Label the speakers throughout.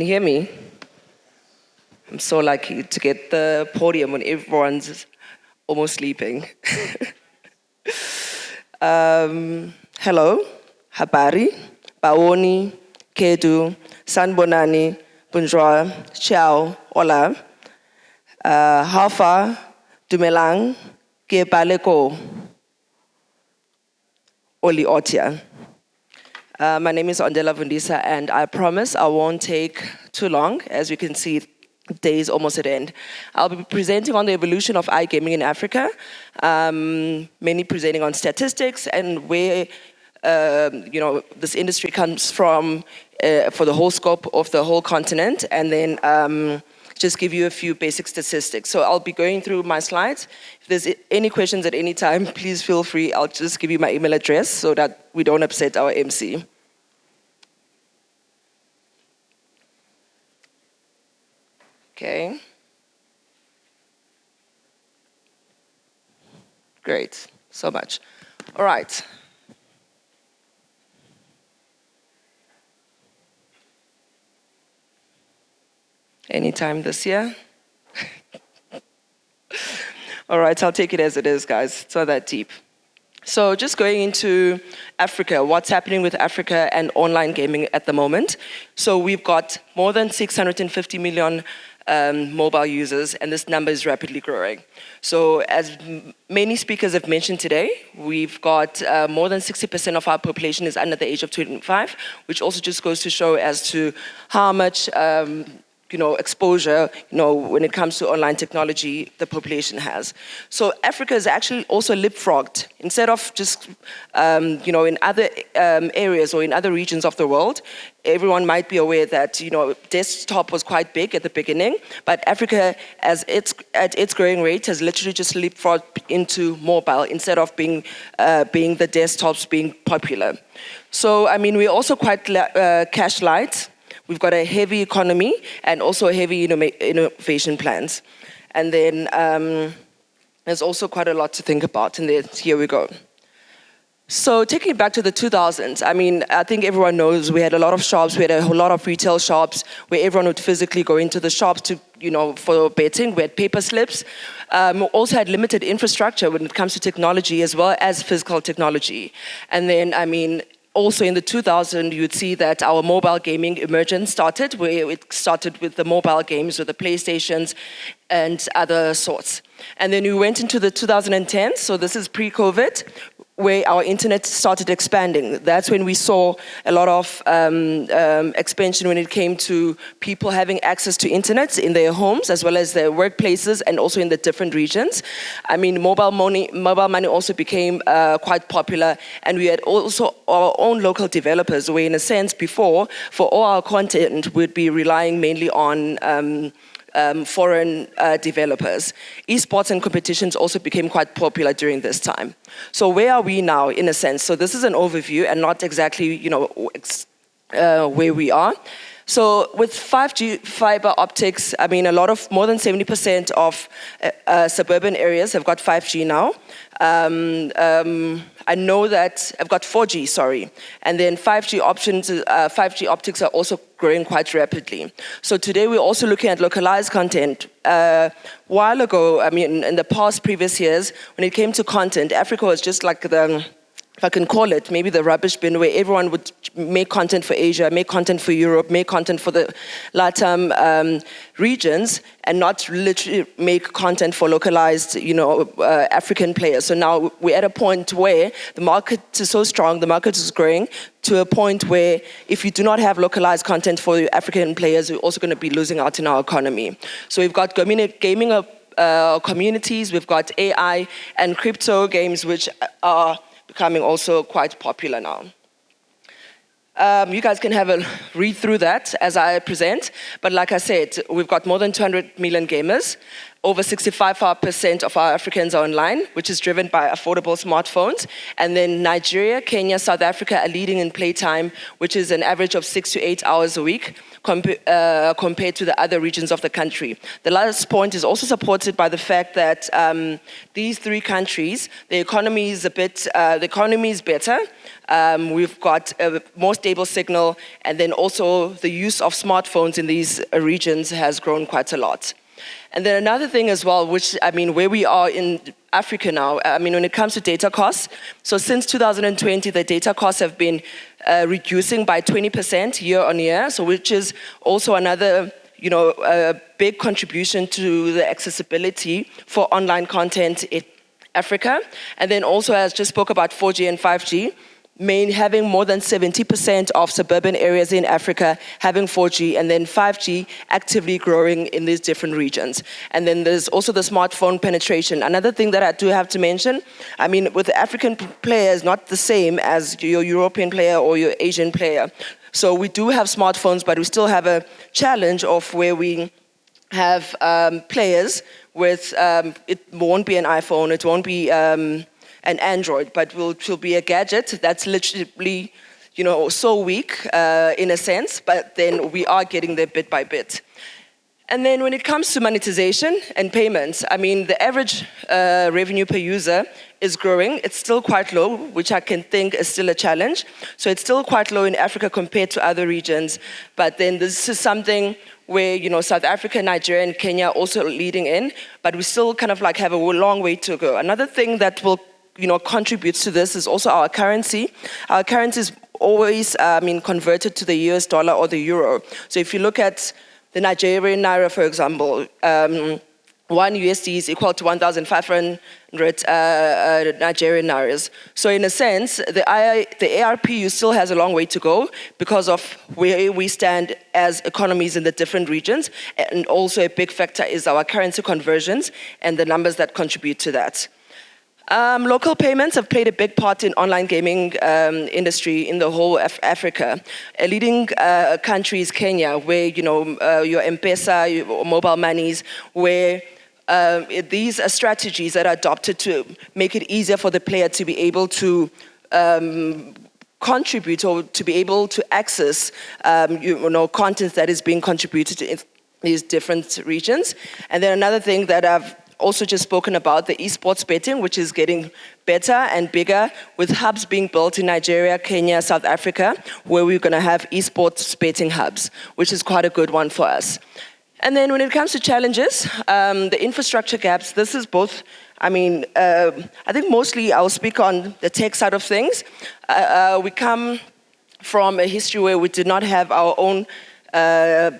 Speaker 1: Can you hear me? I'm so lucky to get the podium when everyone's almost sleeping. Hello, habari, baoni, kedu, sanbonani, bonjour, ciao, hola, how far, dumelang, ke paleko, oli otia. My name is Ondela Vindusa, and I promise I won't take too long. As you can see, the day is almost at end. I'll be presenting on the evolution of iGaming in Africa, mainly presenting on statistics and where this industry comes from for the whole scope of the whole continent, and then just give you a few basic statistics. So I'll be going through my slides. If there's any questions at any time, please feel free. I'll just give you my email address so that we don't upset our MC. Okay. Great, so much. All right. Anytime this year? All right, I'll take it as it is, guys. It's not that deep. So just going into Africa, what's happening with Africa and online gaming at the moment. So we've got more than 650 million mobile users, and this number is rapidly growing. So as many speakers have mentioned today, we've got more than 60% of our population is under the age of 25, which also just goes to show as to how much exposure, when it comes to online technology, the population has. So Africa is actually also leapfrogged. Instead of just, in other areas or in other regions of the world, everyone might be aware that, desktop was quite big at the beginning, but Africa, at its growing rate, has literally just leapfrogged into mobile instead of being the desktops being popular. So, we're also quite cash light. We've got a heavy economy and also heavy innovation plans. And then there's also quite a lot to think about, and here we go. So taking it back to the 2000s, I think everyone knows we had a lot of shops, we had a whole lot of retail shops where everyone would physically go into the shops to, for betting. We had paper slips. We also had limited infrastructure when it comes to technology as well as physical technology. And then, also in the 2000s, you'd see that our mobile gaming emergence started, where it started with the mobile games, with the PlayStations and other sorts. And then we went into the 2010s, so this is pre-COVID, where our internet started expanding. That's when we saw a lot of expansion when it came to people having access to internet in their homes as well as their workplaces and also in the different regions. Mobile money also became quite popular, and we had also our own local developers where in a sense before, for all our content, we'd be relying mainly on foreign developers. Esports and competitions also became quite popular during this time. So where are we now, in a sense? So this is an overview and not exactly, where we are. So with 5G fiber optics, more than 70% of suburban areas have got 5G now. I know that I've got 4G, sorry. And then 5G optics are also growing quite rapidly. So today we're also looking at localized content. While ago, in the previous years, when it came to content, Africa was just like if I can call it, maybe the rubbish bin where everyone would make content for Asia, make content for Europe, make content for the LATAM regions, and not literally make content for localized, African players. So now we're at a point where the market is so strong, the market is growing to a point where if you do not have localized content for the African players, we're also going to be losing out in our economy. So we've got gaming communities, we've got AI and crypto games, which are becoming also quite popular now. You guys can have a read through that as I present, but like I said, we've got more than 200 million gamers. over 65% of our Africans are online, which is driven by affordable smartphones. And then Nigeria, Kenya, South Africa are leading in playtime, which is an average of 6 to 8 hours a week compared to the other regions of the country. The last point is also supported by the fact that these three countries, the economy is better. We've got a more stable signal, and then also the use of smartphones in these regions has grown quite a lot. And then another thing as well, where we are in Africa now, when it comes to data costs, so since 2020, the data costs have been reducing by 20% year on year, so which is also another a big contribution to the accessibility for online content in Africa. And then also, as just spoke about 4G and 5G, having more than 70% of suburban areas in Africa having 4G, and then 5G actively growing in these different regions. And then there's also the smartphone penetration. Another thing that I do have to mention, with the African players, not the same as your European player or your Asian player. So we do have smartphones, but we still have a challenge of where we have players with, it won't be an iPhone, it won't be an Android, but will be a gadget that's literally, so weak in a sense, but then we are getting there bit by bit. And then when it comes to monetization and payments, the average revenue per user is growing. It's still quite low, which I can think is still a challenge. So it's still quite low in Africa compared to other regions. But then this is something where, South Africa, Nigeria, and Kenya are also leading in, but we still kind of have a long way to go. Another thing that will contributes to this is also our currency. Our currency is always converted to the US dollar or the euro. So if you look at the Nigerian naira, for example, 1 USD is equal to 1,500 Nigerian nairas. So in a sense, the ARPU still has a long way to go because of where we stand as economies in the different regions. And also a big factor is our currency conversions and the numbers that contribute to that. Local payments have played a big part in online gaming industry in the whole of Africa. A leading country is Kenya, where your M-Pesa, your mobile monies, where these are strategies that are adopted to make it easier for the player to be able to contribute or to be able to access content that is being contributed in these different regions. And then another thing that I've also just spoken about, the esports betting, which is getting better and bigger, with hubs being built in Nigeria, Kenya, South Africa, where we're going to have esports betting hubs, which is quite a good one for us. And then when it comes to challenges, the infrastructure gaps, this is both, I think mostly I'll speak on the tech side of things. We come from a history where we did not have our own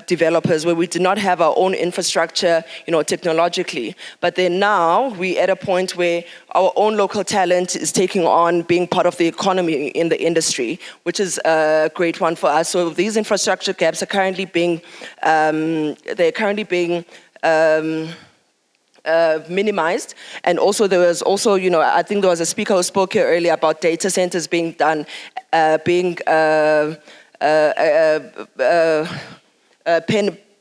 Speaker 1: developers, where we did not have our own infrastructure, technologically. But then now we're at a point where our own local talent is taking on being part of the economy in the industry, which is a great one for us. So these infrastructure gaps are currently being, minimized. And also there was also, I think there was a speaker who spoke here earlier about data centers being done,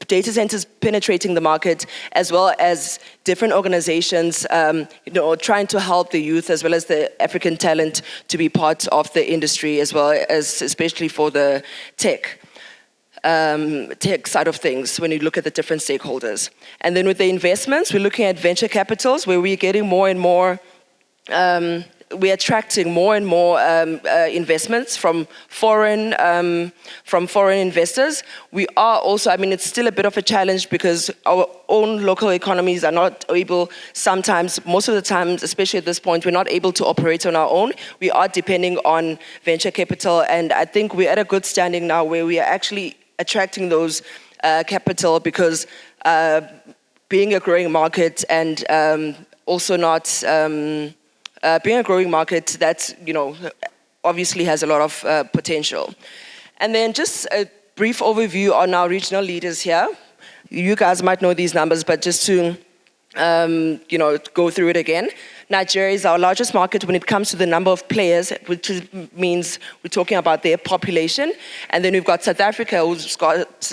Speaker 1: data centers penetrating the market, as well as different organizations, trying to help the youth as well as the African talent to be part of the industry, as well as especially for the tech side of things when you look at the different stakeholders. And then with the investments, we're looking at venture capitals, where we're getting more and more we're attracting more and more investments from foreign investors. We are also, it's still a bit of a challenge because our own local economies are not able, sometimes, most of the times, especially at this point, we're not able to operate on our own. We are depending on venture capital, and I think we're at a good standing now where we are actually attracting those capital because being a growing market and also not... being a growing market that, obviously has a lot of potential. And then just a brief overview on our regional leaders here. You guys might know these numbers, but just to, go through it again. Nigeria is our largest market when it comes to the number of players, means we're talking about their population. And then we've got South Africa, who's got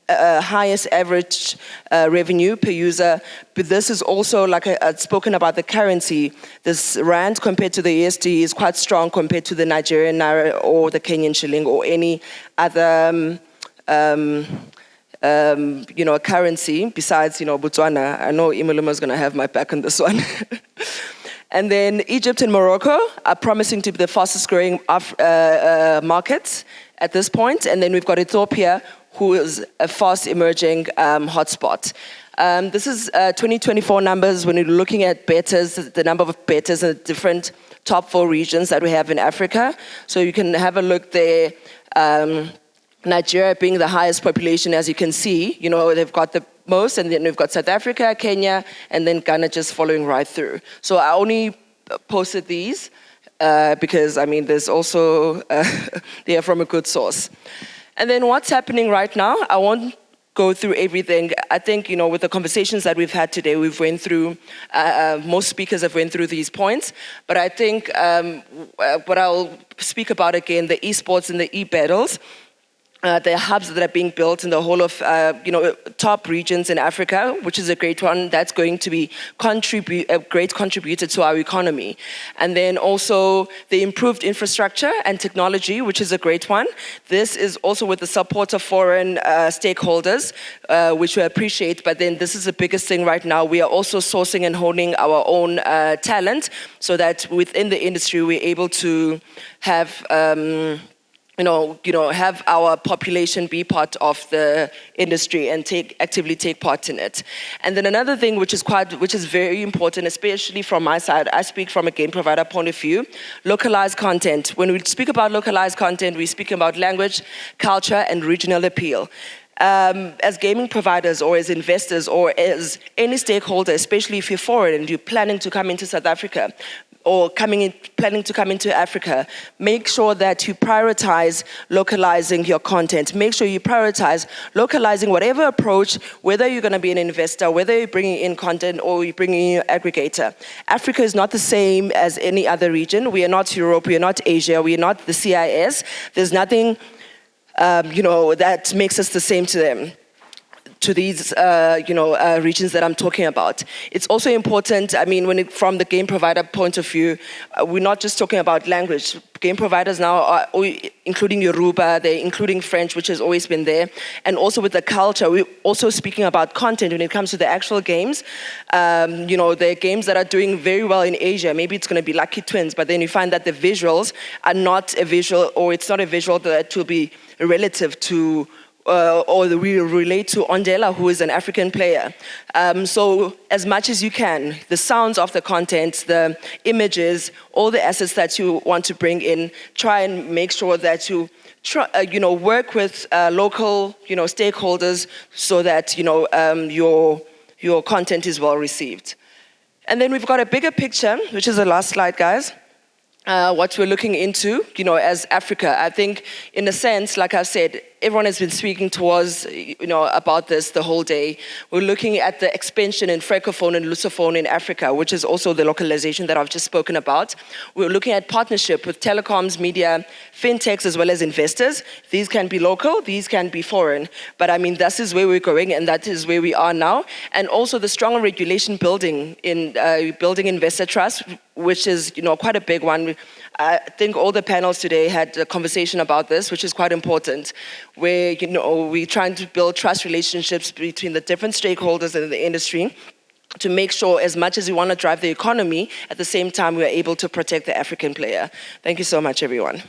Speaker 1: highest average revenue per user. But this is also, like I'd spoken about the currency, this rand compared to the USD is quite strong compared to the Nigerian naira or the Kenyan shilling or any other a currency besides, Botswana. I know Imuluma is going to have my back on this one. And then Egypt and Morocco are promising to be the fastest growing markets at this point. And then we've got Ethiopia, who is a fast emerging hotspot. This is 2024 numbers when you're looking at bettors, the number of bettors in the different top 4 regions that we have in Africa. So you can have a look there. Nigeria being the highest population, as you can see, they've got the most, and then we've got South Africa, Kenya, and then Ghana just following right through. So I only posted these because, there's also, they are from a good source. And then what's happening right now, I won't go through everything. I think, with the conversations that we've had today, we've went through, most speakers have went through these points, but I think what I'll speak about again, the esports and the e-battles, the hubs that are being built in the whole of, top regions in Africa, which is a great one. That's going to be a great contributor to our economy. And then also the improved infrastructure and technology, which is a great one. This is also with the support of foreign stakeholders, which we appreciate. But then this is the biggest thing right now. We are also sourcing and honing our own talent so that within the industry, we're able to have have our population be part of the industry and actively take part in it. And then another thing which is very important, especially from my side, I speak from a game provider point of view, localized content. When we speak about localized content, we speak about language, culture, and regional appeal. As gaming providers or as investors or as any stakeholder, especially if you're foreign and you're planning to come into South Africa, or planning to come into Africa, make sure that you prioritize localizing your content. Make sure you prioritize localizing whatever approach, whether you're going to be an investor, whether you're bringing in content or you're bringing in an aggregator. Africa is not the same as any other region. We are not Europe, we are not Asia, we are not the CIS. There's nothing, that makes us the same to them, to these, regions that I'm talking about. It's also important, from the game provider point of view, we're not just talking about language. Game providers now are including Yoruba, they're including French, which has always been there. And also with the culture, we're also speaking about content when it comes to the actual games. There are games that are doing very well in Asia. Maybe it's going to be Lucky Twins, but then you find that the visuals are not a visual, or it's not a visual that will be relative to or we relate to Ondela, who is an African player. So as much as you can, the sounds of the content, the images, all the assets that you want to bring in, try and make sure that you work with local, stakeholders so that, your content is well received. And then we've got a bigger picture, which is the last slide, guys. What we're looking into, as Africa. I think, in a sense, like I've said, everyone has been speaking towards, about this the whole day. We're looking at the expansion in Francophone and Lusophone in Africa, which is also the localization that I've just spoken about. We're looking at partnership with telecoms, media, fintechs, as well as investors. These can be local, these can be foreign. But this is where we're going, and that is where we are now. And also the stronger regulation building investor trust, which is, quite a big one. I think all the panels today had a conversation about this, which is quite important, where, we're trying to build trust relationships between the different stakeholders in the industry to make sure, as much as we want to drive the economy, at the same time we are able to protect the African player. Thank you so much, everyone.